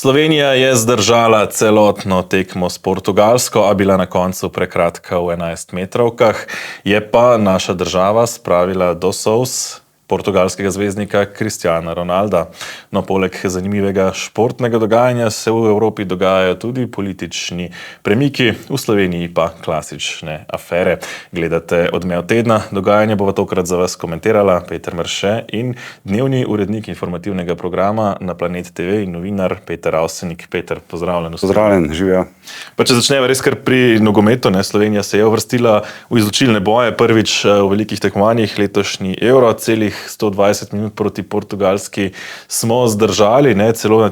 Slovenija je zdržala celotno tekmo s Portugalsko, a bila na koncu prekratka v 11-metrovkah. Je pa naša država spravila do solz portugalskega zvezdnika Cristiana Ronalda. No, poleg zanimivega športnega dogajanja se v Evropi dogajajo tudi politični premiki, v Sloveniji pa klasične afere. Gledate Odmev tedna, dogajanje bova tokrat za vas komentirala Peter Mrše in dnevni urednik informativnega programa na Planet TV in novinar Peter Avsenik. Peter, pozdravljen. Pozdravljen, živijo. Pa če začneva res kar pri nogometu, Slovenija se je uvrstila v izločilne boje, prvič v velikih tekmovanjih, letošnji Euro, celih 120 minut proti Portugalski smo zdržali, celo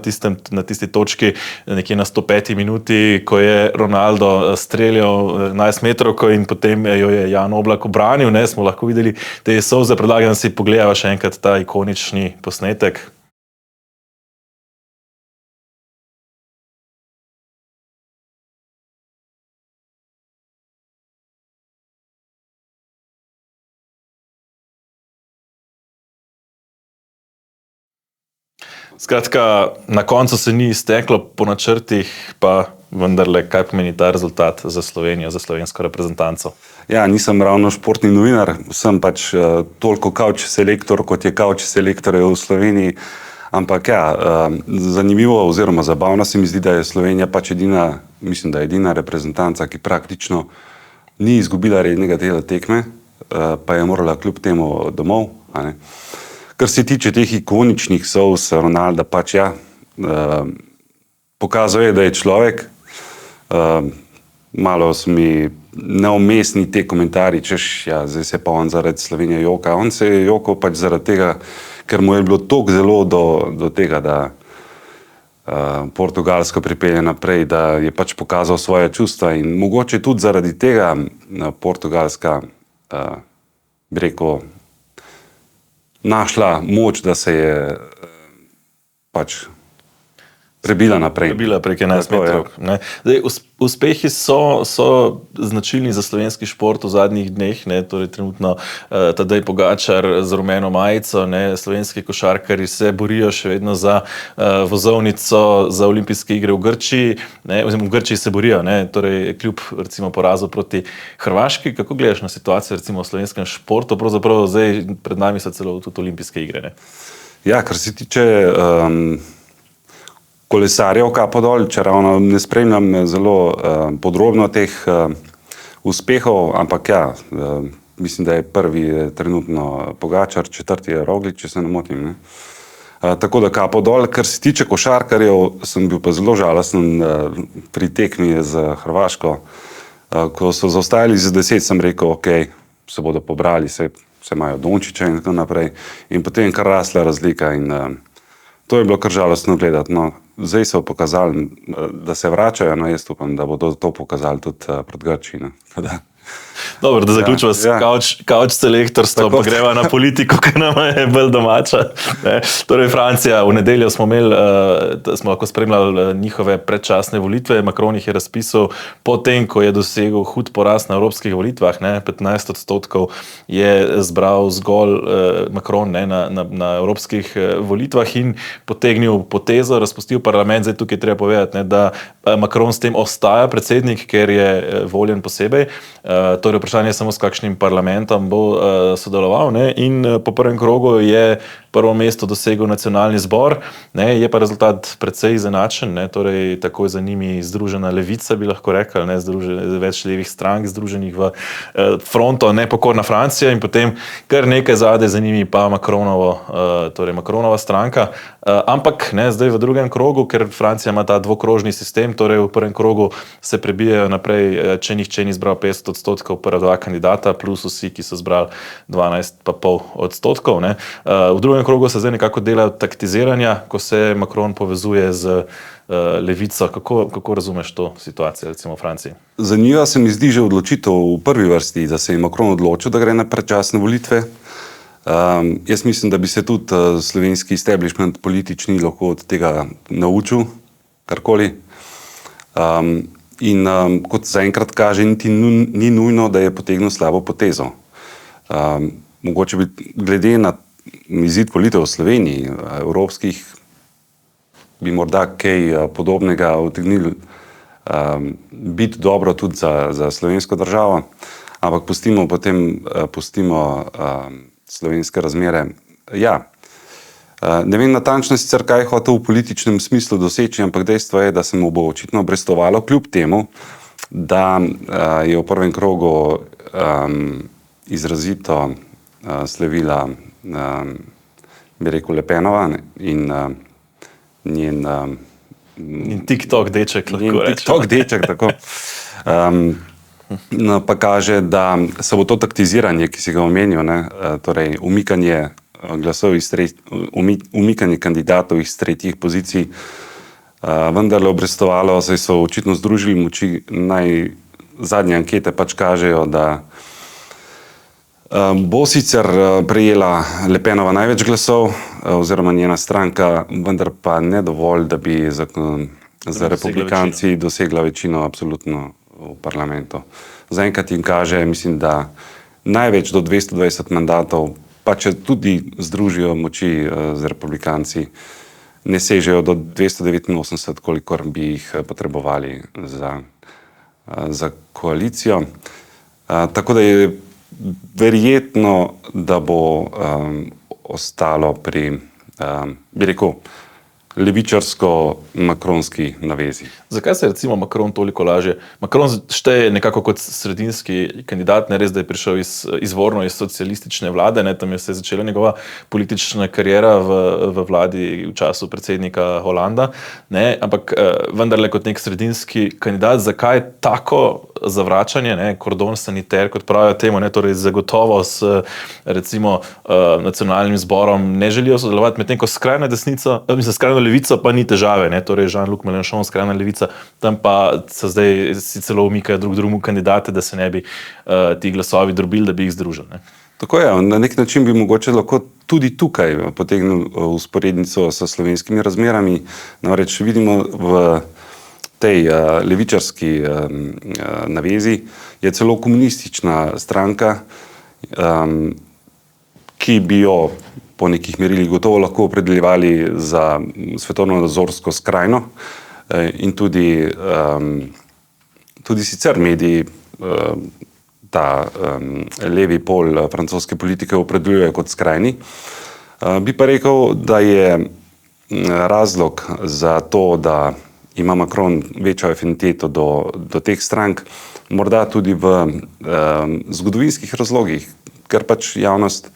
na tisti točki, nekje na 105 minuti, ko je Ronaldo streljal 11 metrovko in potem jo je Jan Oblak obranil, smo lahko videli te solze. Predlagam, da si pogledava še enkrat ta ikonični posnetek. Skratka, na koncu se ni izteklo po načrtih, pa vendarle, kaj pomeni ta rezultat za Slovenijo, za slovensko reprezentanco? Ja, nisem ravno športni novinar, sem pač toliko couch selektor, kot je couch selektorjev v Sloveniji. Ampak ja, zanimivo oziroma zabavno se mi zdi, da je Slovenija pač edina, mislim, da je edina reprezentanca, ki praktično ni izgubila rednega dela tekme, pa je morala kljub temu domov, a ne. Kar se tiče teh ikoničnih solz Ronalda, pač ja, pokazal je, da je človek. Malo so mi neumestni te komentarji, češ, ja, zdaj se pa on zaradi Slovenije joka. On se je jokal pač zaradi tega, ker mu je bilo toliko zelo do tega, da Portugalsko pripelje naprej, da je pač pokazal svoje čustva in mogoče tudi zaradi tega Portugalska, bi rekel, našla moč, da se je pač prebila naprej. Prebila prek 11 metrov. Zdaj, uspehi so značilni za slovenski šport v zadnjih dneh, torej trenutno Tadej Pogačar z rumeno majico, slovenski košarkarji se borijo še vedno za vozovnico za olimpijske igre v Grčiji, oziroma v Grčiji se borijo, torej kljub recimo porazu proti Hrvaški. Kako gledaš na situacijo recimo v slovenskem športu? Pravzaprav zdaj pred nami so celo tudi olimpijske igre, Ja, kar se tiče kolesarjev kapo dol, če ravno ne spremljam zelo podrobno teh uspehov, ampak ja, mislim, da je prvi trenutno Pogačar, četrti je Roglič, če se ne motim. Tako da kapo dol. Kar se tiče košarkarjev, sem bil pa zelo žalosten pri tekmi z Hrvaško. Ko so zaostajali za 10, sem rekel, ok, se bodo pobrali, se imajo Dončića in tako naprej. In potem je kar rasla razlika in to je bilo kar žalostno gledati. No, zdaj so pokazali, da se vračajo, jaz upam, da bodo to pokazali tudi pred Grčijo. Dobro, da zaključimo s couch selektorstvom, pa greva na politiko, ki nam je bolj domača. Torej, Francija, v nedeljo smo lahko spremljali njihove predčasne volitve. Macron jih je razpisal potem, ko je dosegel hud poraz na evropskih volitvah. 15% je zbral zgolj Macron na evropskih volitvah in potegnil potezo, razpustil parlament. Zdaj tukaj treba povedati, da Macron s tem ostaja predsednik, ker je voljen posebej. Torej, vprašanje je samo, s kakšnim parlamentom bo sodeloval, in po prvem krogu je prvo mesto dosegel nacionalni zbor, je pa rezultat precej izenačen, torej takoj za njimi združena levica, bi lahko rekli, več levih strank združenih v fronto Nepokorna Francija in potem kar nekaj zadaj za njimi pa Macronova stranka. Ampak zdaj v drugem krogu, ker Francija ima ta dvokrožni sistem, torej v prvem krogu se prebijajo naprej, če nihče ni zbral 50%, prva dva kandidata, plus vsi, ki so zbrali 12,5%. V drugem krogu se zdaj nekako dela taktiziranja, ko se Macron povezuje z levico. Kako razumeš to situacijo, recimo v Franciji? Zanimiva se mi zdi že odločitev v prvi vrsti, da se je Macron odločil, da gre na predčasne volitve. Jaz mislim, da bi se tudi slovenski establishment politični lahko od tega naučil, karkoli. In kot zaenkrat kaže, niti ni nujno, da je potegnil slabo potezo. Mogoče bi glede na izid volitev v Sloveniji, evropskih, bi morda kaj podobnega utegnili biti dobro tudi za slovensko državo, ampak pustimo slovenske razmere. Ja, ne vem natančno sicer, kaj je hotel v političnem smislu doseči, ampak dejstvo je, da se mu bo očitno obrestovalo, kljub temu, da je v prvem krogu izrazito slavila, bi rekel, Le Penova in njen in TikTok deček, lahko rečem. TikTok deček, tako. Pa kaže, da se bo to taktiziranje, ki si ga omenil, torej umikanje glasov umikanje kandidatov iz tretjih pozicij, vendarle obrestovalo, saj so očitno združili moči. Zadnje ankete pač kažejo, da bo sicer prejela Le Penova največ glasov, oziroma njena stranka, vendar pa ne dovolj, da bi za republikanci dosegla večino absolutno v parlamentu. Zaenkrat jim kaže, mislim, da največ do 220 mandatov, pa če tudi združijo moči z republikanci, ne sežejo do 289, kolikor bi jih potrebovali za koalicijo. Tako da je verjetno, da bo ostalo pri, bi rekel, levičarsko-makronski navezi. Zakaj se recimo Macron toliko lažje? Macron šteje nekako kot sredinski kandidat, ne res, da je prišel izvorno iz socialistične vlade, tam je se začela njegova politična kariera v vladi v času predsednika Holanda, ampak vendarle kot nek sredinski kandidat. Zakaj tako zavračanje, kordon saniter, kot pravijo temu, torej zagotovo s recimo nacionalnim zborom ne želijo sodelovati, medtem ko skrajna desnica, skrajna levica pa ni težave, torej Jean-Luc Mélenchon, skrajna levica, tam pa se zdaj si celo umikajo drug drugemu kandidate, da se ne bi ti glasovi drobili, da bi jih združili. Tako je, na nek način bi mogoče lahko tudi tukaj potegnil usporednico s slovenskimi razmerami. Namreč vidimo v tej levičarski navezi je celo komunistična stranka, ki bi jo po nekih merilih gotovo lahko opredeljevali za svetovno-nazorsko skrajno, in tudi sicer mediji ta levi pol francoske politike opredeljujejo kot skrajni. Bi pa rekel, da je razlog za to, da ima Macron večjo afiniteto do teh strank, morda tudi v zgodovinskih razlogih, ker pač javnost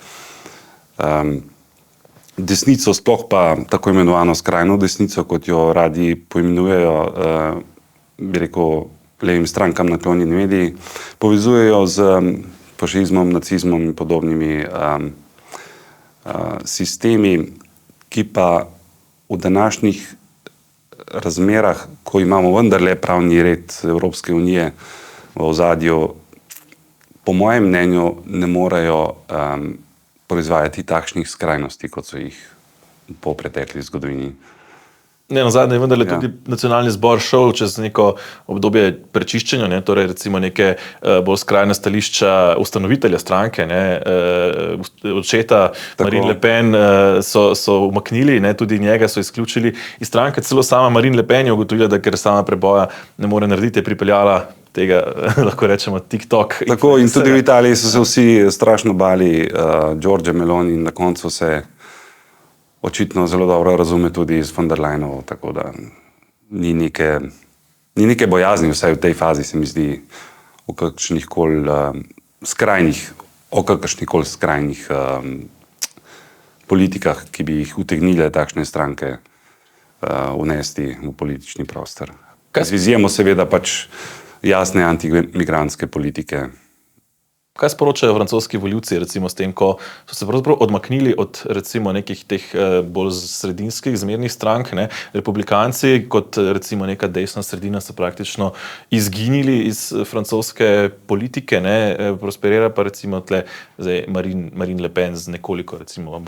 desnico, sploh pa tako imenovano skrajno desnico, kot jo radi poimenujejo, bi rekel, levim strankam naklonjeni mediji, povezujejo z fašizmom, nacizmom in podobnimi sistemi, ki pa v današnjih razmerah, ko imamo vendarle pravni red Evropske unije v ozadju, po mojem mnenju ne morejo proizvajati takšnih skrajnosti, kot so jih po pretekli zgodovini. Nazadnje je vendarle tudi nacionalni zbor šel čez neko obdobje prečiščenja, torej recimo neke bolj skrajne stališča ustanovitelja stranke, očeta Marine Le Pen so umaknili, tudi njega so izključili iz stranke. Celo sama Marine Le Pen je ugotovila, da ker sama preboja ne more narediti, je pripeljala tega, lahko rečemo, TikTok. Tako, in tudi v Italiji so se vsi strašno bali Giorgia Meloni in na koncu se očitno zelo dobro razume tudi z von der Leyenovo, tako da ni neke bojazni, vsaj v tej fazi se mi zdi, o kakršnihkoli skrajnih politikah, ki bi jih utegnile takšne stranke vnesti v politični prostor. Z izjemo seveda pač jasne antimigrantske politike. Kaj sporočajo francoski volivci, recimo s tem, ko so se pravzaprav odmaknili od recimo nekih teh bolj sredinskih zmernih strank, republikanci kot recimo neka desna sredina so praktično izginili iz francoske politike, prosperira pa recimo tle zdaj Marine Le Pen z nekoliko recimo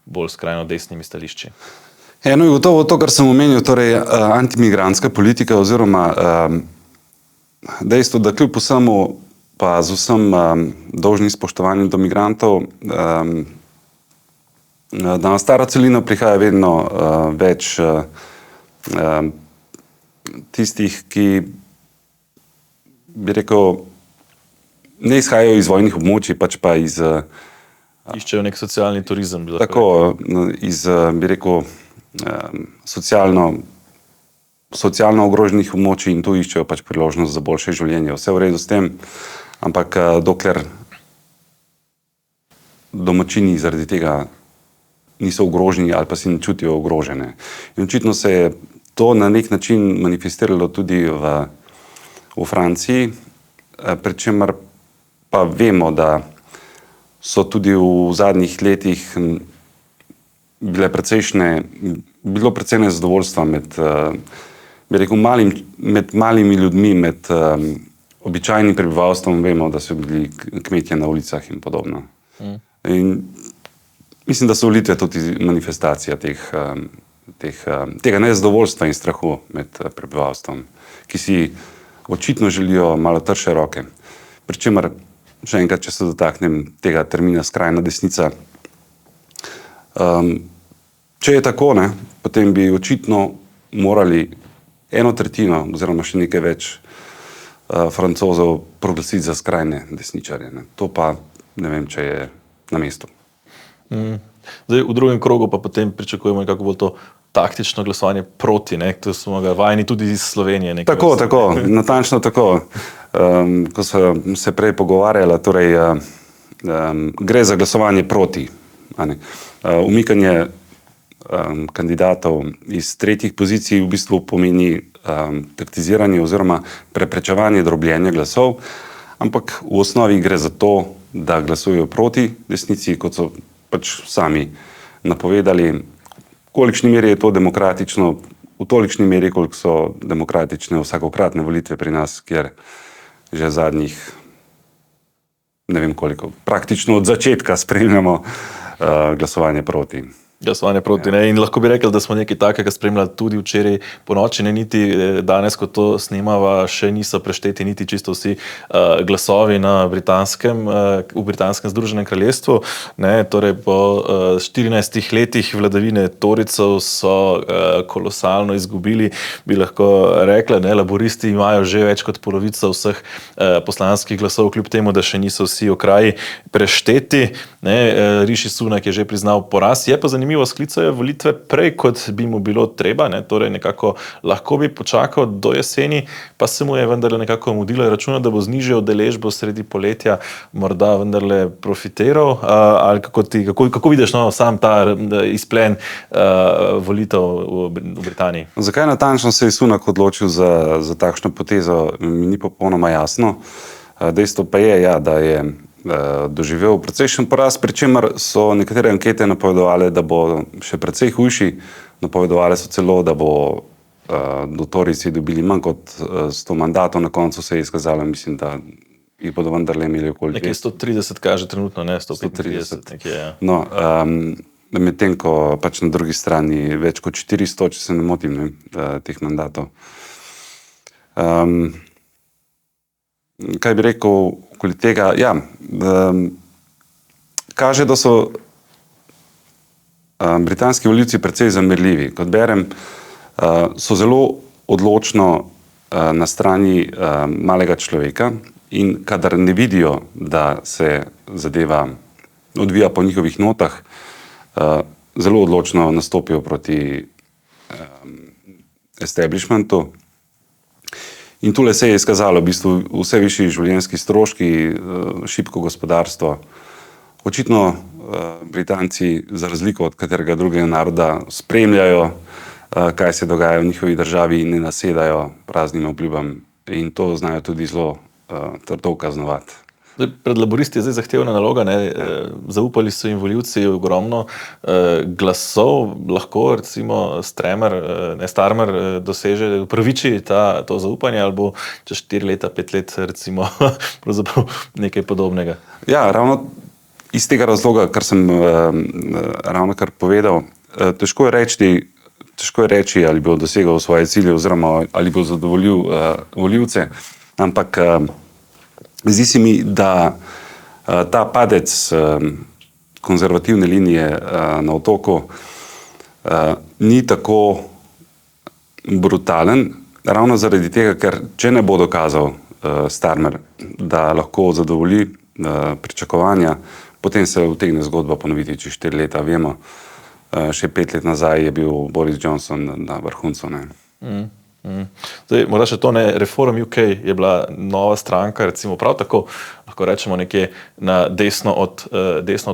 bolj skrajno desnimi stališči. Eno je gotovo to, kar sem omenil, torej antimigrantska politika oziroma dejstvo, da kljub vsemu pa z vsem dolžnim spoštovanjem do migrantov, da na staro celino prihaja vedno več tistih, ki bi rekel, ne izhajajo iz vojnih območij, pač pa iz... Iščejo nek socialni turizem. Tako, iz, bi rekel, socialno ogroženih območij in tu iščejo pač priložnost za boljše življenje. Vse v redu s tem, ampak dokler domačini zaradi tega niso ogroženi ali pa si ne čutijo ogrožene. In očitno se je to na nek način manifestiralo tudi v Franciji, pri čemer pa vemo, da so tudi v zadnjih letih bilo precej nezadovoljstva med, bi rekel, med malimi ljudmi, med običajnim prebivalstvom. Vemo, da so bili kmetje na ulicah in podobno. In mislim, da so volitve tudi manifestacija tega nezadovoljstva in strahu med prebivalstvom, ki si očitno želijo malo trše roke. Pričemer, še enkrat, če se dotaknem tega termina skrajna desnica, če je tako, potem bi očitno morali 1/3 oziroma še nekaj več Francozov proglasiti za skrajne desničarje. To pa ne vem, če je na mestu. Zdaj, v drugem krogu pa potem pričakujemo, kako bo to taktično glasovanje proti, to smo ga vajeni tudi iz Slovenije. Tako, natančno tako. Ko sem se prej pogovarjala, torej gre za glasovanje proti. Umikanje kandidatov iz tretjih pozicij v bistvu pomeni taktiziranje oziroma preprečevanje drobljenja glasov, ampak v osnovi gre za to, da glasujejo proti desnici, kot so pač sami napovedali. V kolikšni meri je to demokratično? V tolikšni meri, koliko so demokratične vsakokratne volitve pri nas, kjer že zadnjih, ne vem koliko, praktično od začetka spremljamo glasovanje proti. Glasovanje proti, In lahko bi rekli, da smo nekaj takega spremljali tudi včeraj po noči, niti danes, ko to snemava, še niso prešteti niti čisto vsi glasovi v britanskem Združenem kraljestvu. Torej po 14 letih vladavine Torycev so kolosalno izgubili, bi lahko rekla. Laburisti imajo že več kot polovico vseh poslanskih glasov, kljub temu, da še niso vsi okraji prešteti. Rishi Sunak je že priznal poraz. Je pa zanimivo, sklicajo volitve prej, kot bi mu bilo treba, torej nekako lahko bi počakal do jeseni, pa se mu je vendarle nekako mudilo in računa, da bo znižal udeležbo sredi poletja, morda vendarle profitiral. Ali kako vidiš sam ta izplen volitev v Britaniji? Zakaj natančno se je Sunak odločil za takšno potezo, mi ni popolnoma jasno. Dejstvo pa je, da je doživel precejšen poraz, pri čemer so nekatere ankete napovedovale, da bo še precej hujši. Napovedovale so celo, da bo do Toryci dobili manj kot 100 mandatov, na koncu se je izkazalo, mislim, da jih bodo vendarle imeli okoli 200. Nekje 130 kaže trenutno, 135 nekje, No, medtem ko pač na drugi strani več kot 400, če se ne motim, teh mandatov. Kaj bi rekel okoli tega? Kaže, da so britanski volivci precej zamerljivi. Kot berem, so zelo odločno na strani malega človeka in kadar ne vidijo, da se zadeva odvija po njihovih notah, zelo odločno nastopijo proti establishmentu. In tule se je izkazalo v bistvu vse višji življenjski stroški, šibko gospodarstvo. Očitno Britanci, za razliko od katerega drugega naroda, spremljajo, kaj se dogaja v njihovi državi in ne nasedajo raznim obljubam. In to znajo tudi zelo trdo kaznovati. Pred laburisti je zdaj zahtevna naloga, zaupali so jim volivci ogromno glasov, lahko recimo Starmer doseže, upraviči to zaupanje, ali bo čez 4 leta, 5 let recimo pravzaprav nekaj podobnega. Ravno iz tega razloga, kar sem ravnokar povedal, težko je reči, ali bo dosegal svoje cilje oziroma ali bo zadovoljil volivce, ampak zdi se mi, da ta padec konzervativne linije na Otoku ni tako brutalen, ravno zaradi tega, ker če ne bo dokazal Starmer, da lahko zadovolji pričakovanja, potem se utegne zgodba ponoviti čez 4 leta. Vemo, še 5 let nazaj je bil Boris Johnson na vrhuncu. Zdaj, morda še to, Reform UK je bila nova stranka, recimo prav tako, lahko rečemo nekje na desno od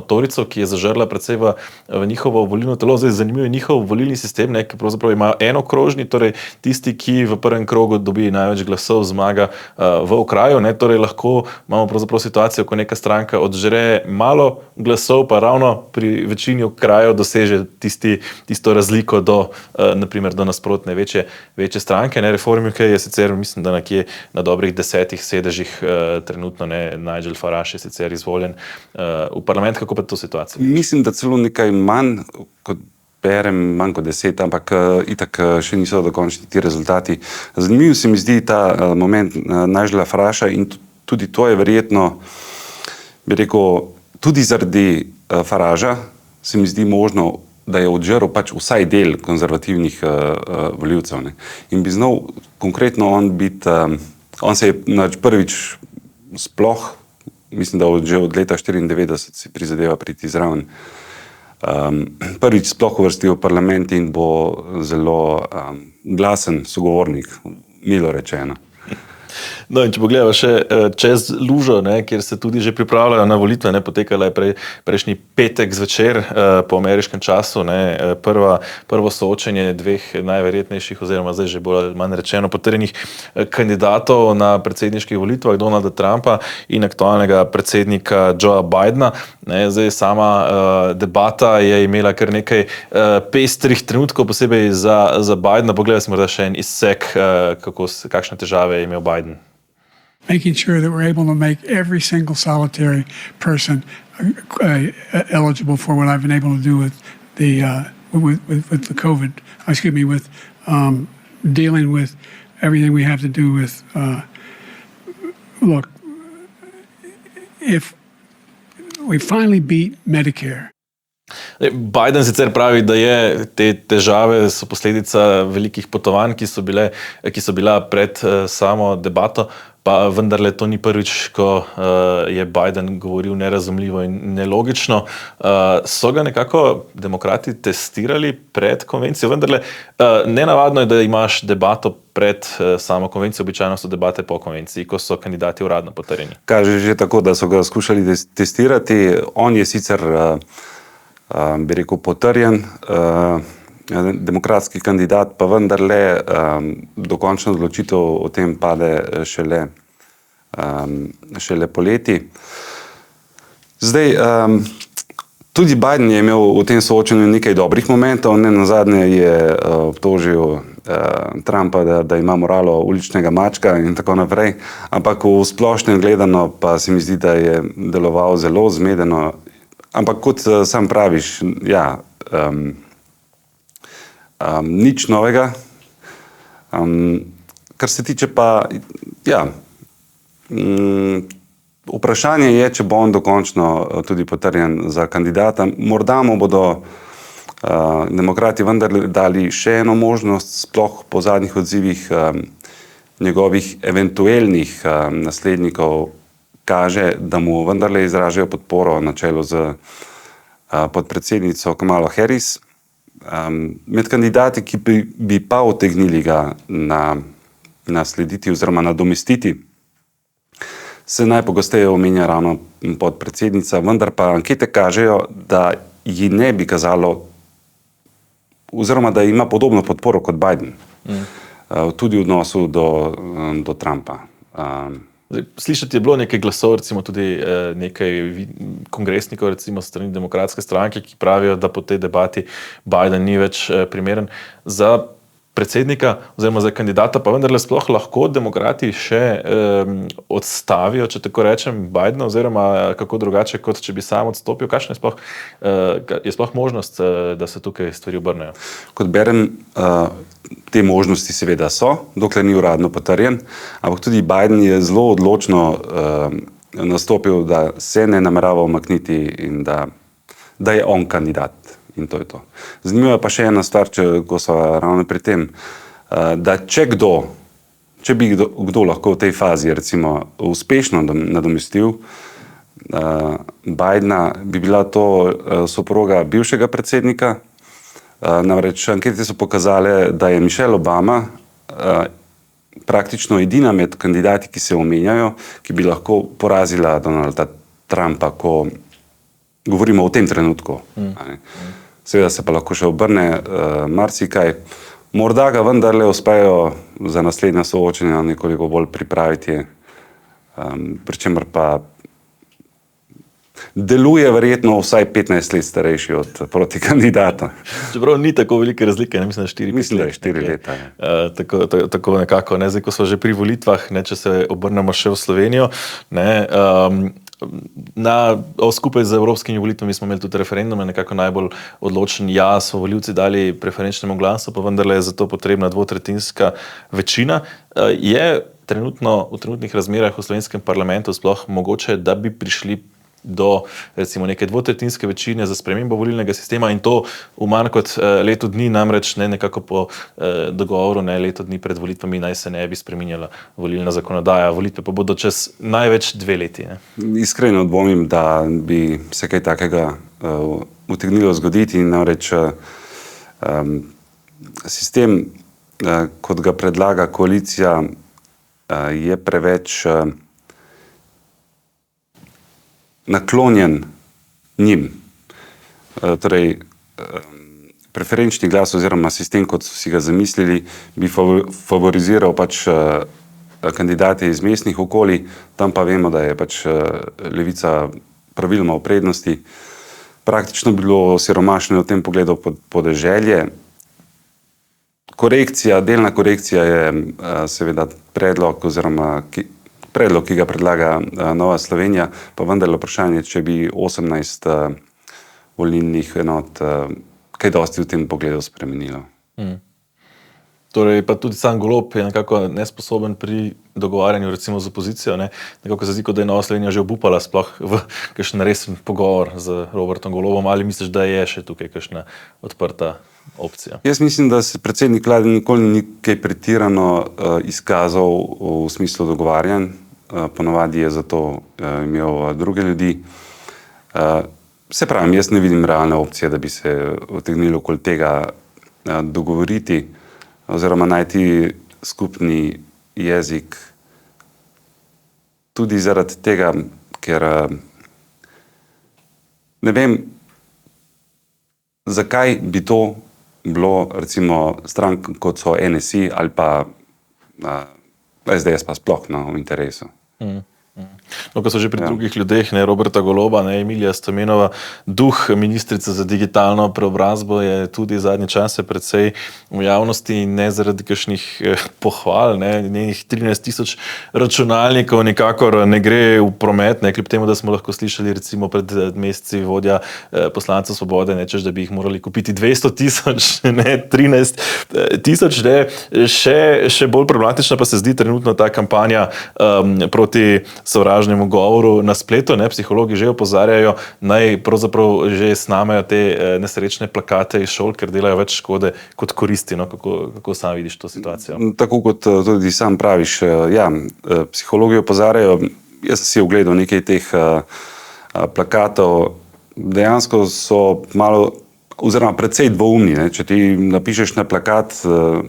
Torycev, ki je zažrla predvsej v njihovo volilno telo. Zdaj, zanimiv je njihov volilni sistem, ki pravzaprav imajo enokrožni, torej tisti, ki v prvem krogu dobi največ glasov, zmaga v okraju, torej lahko imamo pravzaprav situacijo, ko neka stranka odžre malo glasov, pa ravno pri večini okrajev doseže tisto razliko do nasprotne večje stranke. Reform UK je sicer, mislim, da nekje na dobrih 10 sedežih trenutno Nigel Farage je sicer izvoljen v parlament. Kako pa je to situacija? Mislim, da celo nekaj manj, kot berem, manj kot 10, ampak itak še niso dokončni ti rezultati. Zanimiv se mi zdi ta moment Nigela Faragea in tudi to je verjetno, bi rekel, tudi zaradi Faragea se mi zdi možno, da je odžrl pač vsaj del konzervativnih volivcev. In bi znal konkretno on se je prvič sploh, mislim, da že od leta 1994 si prizadeva priti zraven, prvič sploh uvrstil v parlament in bo zelo glasen sogovornik, milo rečeno. No, in če pogledamo še čez lužo, kjer se tudi že pripravljajo na volitve, potekala je prejšnji petek zvečer po ameriškem času, prvo soočenje dveh najverjetnejših oziroma zdaj že bolj manj rečeno potrjenih kandidatov na predsedniških volitvah, Donalda Trumpa in aktualnega predsednika Joea Bidena. Zdaj sama debata je imela kar nekaj pestrih trenutkov, posebej za Bidena. Pogledaj si morda še en izsek, kakšne težave je imel Biden. Making sure that we're able to make every single solitary person eligible for what I've been able to do with the COVID. With dealing with everything we have to do with. Look, if we finally beat Medicare. Biden sicer pravi, da te težave so posledica velikih potovanj, ki so bila pred samo debato, pa vendarle to ni prvič, ko je Biden govoril nerazumljivo in nelogično. So ga nekako demokrati testirali pred konvencijo? Vendarle nenavadno je, da imaš debato pred samo konvencijo, običajno so debate po konvenciji, ko so kandidati uradno potrjeni. Kaže že tako, da so ga skušali testirati. On je sicer bi rekel potrjen demokratski kandidat, pa vendarle dokončna odločitev o tem pade šele poleti. Zdaj, tudi Biden je imel v tem soočenju nekaj dobrih momentov, nazadnje je obtožil Trumpa, da ima moralo uličnega mačka in tako naprej, ampak v splošnem gledano pa se mi zdi, da je deloval zelo zmedeno. Ampak kot sam praviš, nič novega. Kar se tiče pa, vprašanje je, če bo on dokončno tudi potrjen za kandidata. Morda mu bodo demokrati vendar dali še eno možnost, sploh po zadnjih odzivih njegovih eventuelnih naslednikov kaže, da mu vendarle izražajo podporo na čelu z podpredsednico Kamalo Harris. Med kandidati, ki bi pa utegnili ga naslediti oziroma nadomestiti, se najpogosteje omenja ravno podpredsednica, vendar pa ankete kažejo, da ji ne bi kazalo oziroma da ima podobno podporo kot Biden, tudi v odnosu do Trumpa. Slišati je bilo nekaj glasov, recimo tudi nekaj kongresnikov, recimo strani demokratske stranke, ki pravijo, da po tej debati Biden ni več primeren za predsednika oziroma za kandidata, pa vendarle sploh lahko demokrati še odstavijo, če tako rečem, Bidena oziroma kako drugače, kot če bi sam odstopil. Kakšna je sploh možnost, da se tukaj stvari obrnejo? Kot berem, te možnosti seveda so, dokler ni uradno potrjen, ampak tudi Biden je zelo odločno nastopil, da se ne namerava umakniti in da je on kandidat. In to je to. Zanimivo je pa še ena stvar, ko so ravno pri tem. da če bi kdo lahko v tej fazi recimo uspešno nadomestil Bidena, bi bila to soproga bivšega predsednika. Namreč ankete so pokazale, da je Michelle Obama praktično edina med kandidati, ki se omenjajo, ki bi lahko porazila Donalda Trumpa, ko govorimo o tem trenutku. Seveda se pa lahko še obrne marsikaj. Morda ga vendarle uspejo za naslednja soočenja nekoliko bolj pripraviti, pri čemer pa deluje verjetno vsaj 15 let starejši od proti kandidata. Čeprav ni tako velike razlike, ne, mislim, da 4 let. Mislim, da je 4 leta. Tako nekako, ne, zdaj, ko smo že pri volitvah, ne, če se obrnemo še v Slovenijo, ne, skupaj z evropskimi volitvami smo imeli tudi referendume, nekako najbolj odločen so volivci dali preferenčnemu glasu, pa vendarle je za to potrebna dvotretjinska večina. Je trenutno v trenutnih razmerah v slovenskem parlamentu sploh mogoče, da bi prišli do recimo neke dvotretjinske večine za spremembo volilnega sistema in to v manj kot leto dni, namreč ne nekako po dogovoru, ne leto dni pred volitvami naj se ne bi spreminjala volilna zakonodaja, volitve pa bodo čez največ 2 leti. Ne. Iskreno dvomim, da bi se kaj takega utegnilo zgoditi, namreč sistem, kot ga predlaga koalicija, je preveč naklonjen njim. Torej, preferenčni glas oziroma sistem, kot so si ga zamislili, bi favoriziral pač kandidate iz mestnih okolij, tam pa vemo, da je pač levica praviloma v prednosti. Praktično bilo siromašno v tem pogledu podeželje. Delna korekcija je seveda predlog oziroma predlog, ki ga predlaga Nova Slovenija, pa vendarle vprašanje, če bi 18 volilnih enot kaj dosti v tem pogledu spremenilo. Torej, pa tudi sam Golob je nekako nesposoben pri dogovarjanju recimo z opozicijo, ne? Nekako se zdi, da je Nova Slovenija že obupala sploh v kakšen resen pogovor z Robertom Golobom, ali misliš, da je še tukaj kakšna odprta opcija? Jaz mislim, da se predsednik vlade nikoli ni kaj pretirano izkazal v smislu dogovarjanj. Ponovadi je zato imel druge ljudi. Se pravim, jaz ne vidim realne opcije, da bi se utegnili okoli tega dogovoriti oziroma najti skupni jezik. Tudi zaradi tega, ker ne vem, zakaj bi to bilo recimo strank, kot so NSI ali pa SDS pa sploh v interesu. No, ko so že pri drugih ljudeh, ne, Roberta Goloba, ne, Emilija Stojmenova, duh ministrice za digitalno preobrazbo je tudi zadnje čase precej v javnosti in ne zaradi kakšnih pohval, ne, njenih 13,000 računalnikov nikakor ne gre v promet, ne, kljub temu, da smo lahko slišali recimo pred meseci vodja poslancev Svobode, ne, češ, da bi jih morali kupiti 200,000, ne 13,000, ne. Še bolj problematična pa se zdi trenutno ta kampanja proti sovražnemu govoru na spletu, ne, psihologi že opozarjajo, naj pravzaprav že snamajo te nesrečne plakate iz šol, ker delajo več škode kot koristi. No, kako sam vidiš to situacijo? Tako kot tudi sam praviš, ja, psihologi opozarjajo, jaz sem si ogledal nekaj teh plakatov, dejansko so malo oziroma precej dvoumni, ne. Če ti napišeš na plakat,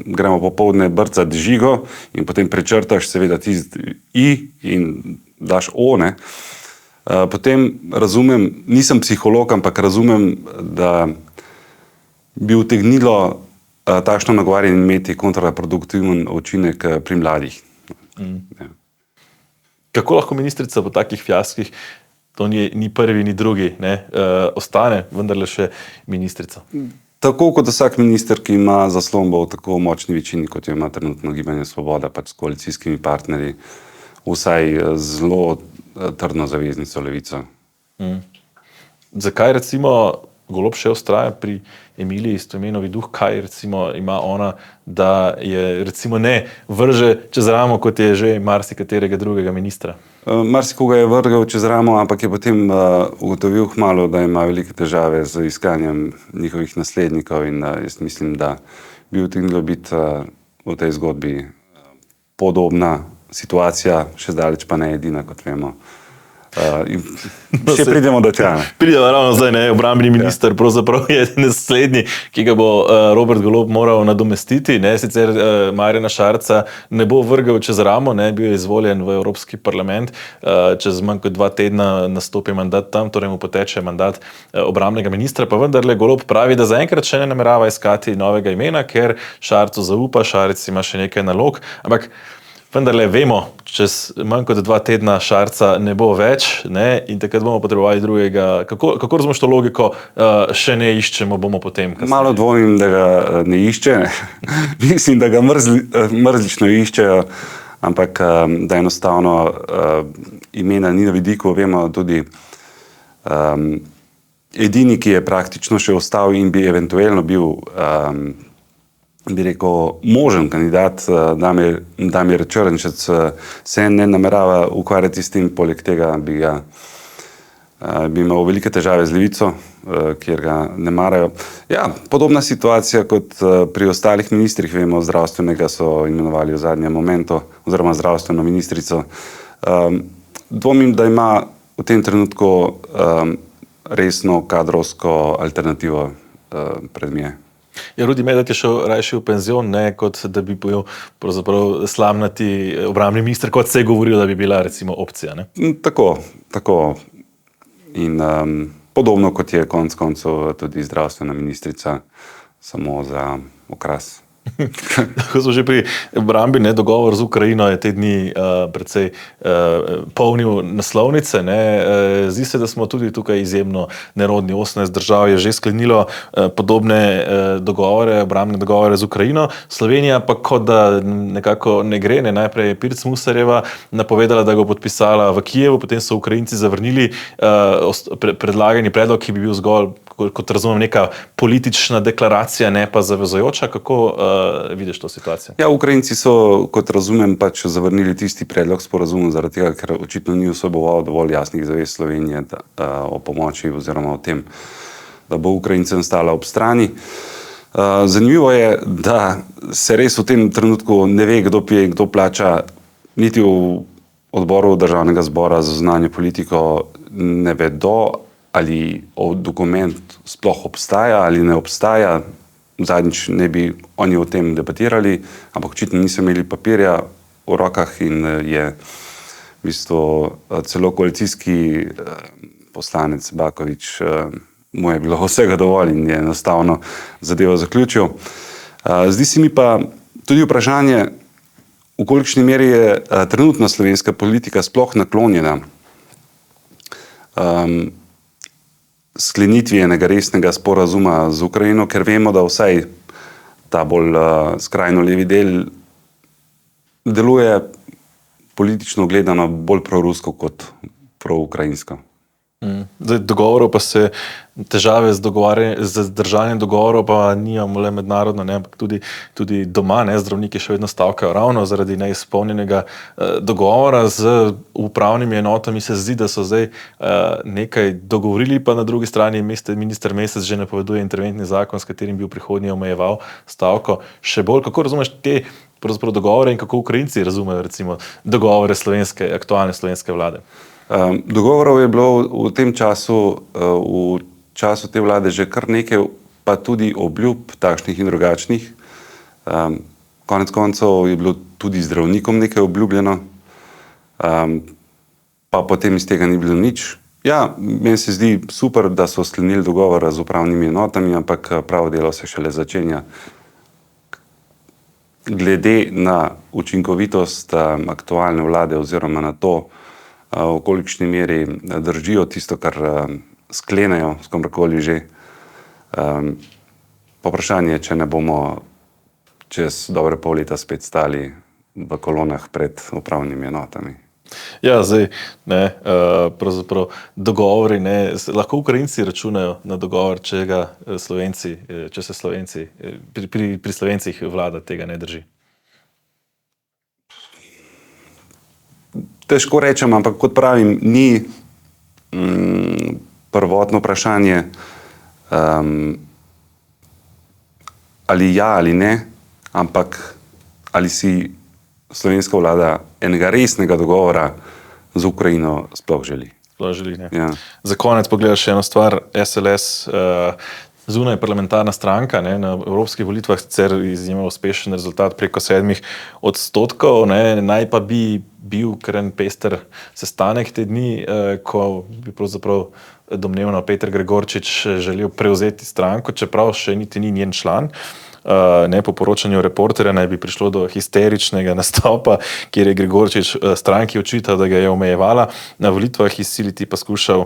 gremo popoldne brcati žigo in potem prečrtaš seveda tisti I in daš O, ne. Potem razumem, nisem psiholog, ampak razumem, da bi utegnilo takšno nagovarjanje imeti kontraproduktiven učinek pri mladih. Ja. Kako lahko ministrica po takih fiaskih, to ni prvi, ni drugi, ne, ostane vendarle še ministrica? Tako kot vsak minister, ki ima zaslombo v tako močni večini, kot jo ima trenutno Gibanje Svoboda, pač s koalicijskimi partnerji, vsaj zelo trdno zaveznico Levico. Zakaj recimo Golob še vztraja pri Emiliji Stojmenovi duh, kaj recimo ima ona, da je recimo ne vrže čez ramo, kot je že marsikaterega drugega ministra? Marsikoga je vrgel čez ramo, ampak je potem ugotovil kmalu, da ima velike težave z iskanjem njihovih naslednikov in jaz mislim, da bi utegnilo biti v tej zgodbi podobna situacija, še zdaleč pa ne edina, kot vemo. Še pridemo do tega. Pridemo ravno zdaj, obrambni minister pravzaprav je naslednji, ki ga bo Robert Golob moral nadomestiti. Sicer Marjana Šarca ne bo vrgel čez ramo, bil je izvoljen v Evropski parlament, čez manj kot 2 tedna nastopi mandat tam, torej mu poteče mandat obrambnega ministra, pa vendarle Golob pravi, da zaenkrat še ne namerava iskati novega imena, ker Šarcu zaupa, Šarec ima še nekaj nalog, ampak vendarle vemo, čez manj kot 2 tedna Šarca ne bo več, in takrat bomo potrebovali drugega. Kako razumeš to logiko, še ne iščemo, bomo potem kasneje? Malo dvomim, da ga ne išče. Mislim, da ga mrzlično iščejo, ampak da enostavno imena ni na vidiku. Vemo tudi edini, ki je praktično še ostal in bi eventualno bil bi rekel, možen kandidat Damir Črnčec se ne namerava ukvarjati s tem, poleg tega bi imel velike težave z Levico, kjer ga ne marajo. Ja, podobna situacija kot pri ostalih ministrih, vemo, zdravstvenega so imenovali v zadnjem momentu, oziroma zdravstveno ministrico. Dvomim, da ima v tem trenutku resno kadrovsko alternativo premijer. Rudi Medved je šel rajši v penzion, kot da bi bil pravzaprav slamnati obrambni minister, kot se je govorilo, da bi bila recimo opcija. Tako. In podobno kot je konec koncev tudi zdravstvena ministrica, samo za okras. Ko smo že pri obrambi, dogovor z Ukrajino je te dni precej polnil naslovnice. Zdi se, da smo tudi tukaj izjemno nerodni. 18 držav je že sklenilo podobne dogovore, obrambne dogovore z Ukrajino. Slovenija pa kot da nekako ne gre. Najprej je Pirc Musarjeva napovedala, da ga bo podpisala v Kijevu, potem so Ukrajinci zavrnili predlagani predlog, ki bi bil zgolj, kot razumem, neka politična deklaracija, ne pa zavezujoča. Kako vidiš to situacijo? Ja, Ukrajinci so, kot razumem, pač zavrnili tisti predlog sporazuma, zaradi tega, ker očitno ni vseboval dovolj jasnih zavez Slovenije o pomoči oziroma o tem, da bo Ukrajincem stala ob strani. Zanimivo je, da se res v tem trenutku ne ve, kdo pije, kdo plača, niti v odboru Državnega zbora za zunanjo politiko ne vedo, ali dokument sploh obstaja ali ne obstaja. Zadnjič ne bi oni o tem debatirali, ampak očitno niso imeli papirja v rokah in je v bistvu celo koalicijski poslanec Bakovič, mu je bilo vsega dovolj in je enostavno zadevo zaključil. Zdi se mi pa tudi vprašanje, v kolikšni meri je trenutna slovenska politika sploh naklonjena sklenitvi enega resnega sporazuma z Ukrajino, ker vemo, da vsaj ta bolj skrajno levi del deluje politično gledano bolj prorusko kot proukrajinsko. Dogovorov pa se, težave z držanjem dogovorov pa nimamo le mednarodno, ampak tudi doma, zdravniki še vedno stavkajo ravno zaradi neizpolnjenega dogovora. Z upravnimi enotami se zdi, da so zdaj nekaj dogovorili, pa na drugi strani minister Mesec že napoveduje interventni zakon, s katerim bi v prihodnje omejeval stavko. Še bolj, kako razumeš te pravzaprav dogovore in kako Ukrajinci razumejo recimo dogovore aktualne slovenske vlade? Dogovorov je bilo v tem času, v času te vlade že kar nekaj, pa tudi obljub takšnih in drugačnih. Konec koncev je bilo tudi zdravnikom nekaj obljubljeno, pa potem iz tega ni bilo nič. Ja, meni se zdi super, da so sklenili dogovor z upravnimi enotami, ampak pravo delo se šele začenja. Glede na učinkovitost aktualne vlade oziroma na to, v kolikšni meri držijo tisto, kar sklenejo s komorkoli že. Vprašanje, če ne bomo čez dobre pol leta spet stali v kolonah pred upravnimi enotami. Ja, zdaj, pravzaprav dogovori, lahko Ukrajinci računajo na dogovor, če se Slovenci, pri Slovencih vlada tega ne drži. Težko rečem, ampak kot pravim, ni prvotno vprašanje ali ja ali ne, ampak ali si slovenska vlada enega resnega dogovora z Ukrajino sploh želi. Ja. Za konec pogledaš še eno stvar. SLS, zunaj parlamentarna stranka, ne, na evropskih volitvah sicer izjemno uspešen rezultat preko 7%, ne, naj pa bi bil kar en pester sestanek te dni, ko bi pravzaprav domnevno Peter Gregorčič želel prevzeti stranko, čeprav še niti ni njen član. Ne, po poročanju Reporterja naj bi prišlo do histeričnega nastopa, kjer je Gregorčič stranki očital, da ga je omejevala, na volitvah izsiliti pa skušal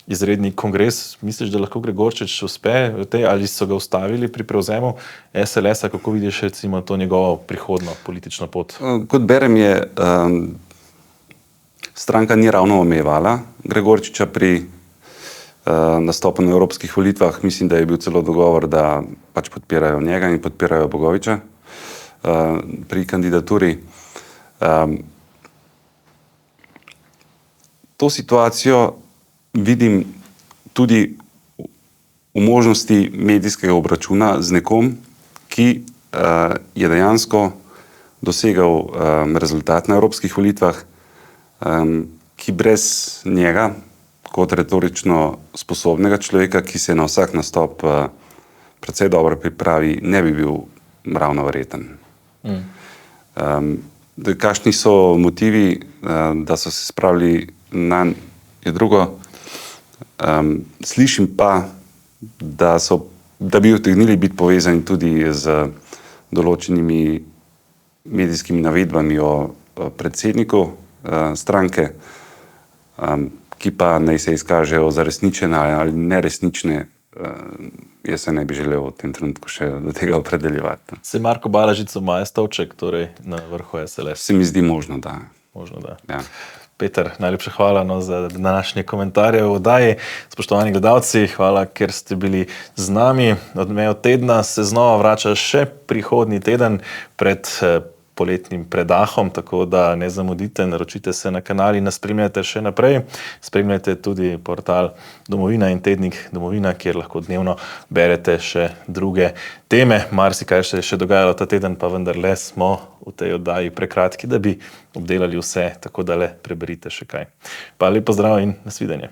izredni kongres. Misliš, da lahko Gregorčič uspe ali so ga ustavili pri prevzemu SLS-a? Kako vidiš recimo to njegovo prihodno politično pot? Kot berem je, stranka ni ravno omejevala Gregorčiča pri nastopu na evropskih volitvah. Mislim, da je bil celo dogovor, da pač podpirajo njega in podpirajo Bogoviča pri kandidaturi. To situacijo vidim tudi v možnosti medijskega obračuna z nekom, ki je dejansko dosegal rezultat na evropskih volitvah, ki brez njega kot retorično sposobnega človeka, ki se na vsak nastop precej dobro pripravi, ne bi bil ravno verjeten. Kakšni so motivi, da so se spravili na je drugo. Slišim pa, da bi utegnili biti povezani tudi z določenimi medijskimi navedbami o predsedniku stranke, ki pa naj se izkažejo za resnične ali neresnične. Jaz se ne bi želel v tem trenutku še do tega opredeljevati. Se Marko Balažič omaja stolček, torej na vrhu SLS? Se mi zdi možno, da. Ja. Peter, najlepša hvala za današnje komentarje v oddaji. Spoštovani gledalci, hvala, ker ste bili z nami. Odmev tedna se znova vrača še prihodnji teden pred poletnim predahom, tako da ne zamudite, naročite se na kanal in nas spremljate še naprej. Spremljajte tudi portal Domovina in tednik Domovina, kjer lahko dnevno berete še druge teme. Marsikaj se je še dogajalo ta teden, pa vendarle smo v tej oddaji prekratki, da bi obdelali vse, tako da le preberite še kaj. Pa lep pozdrav in nasvidenje.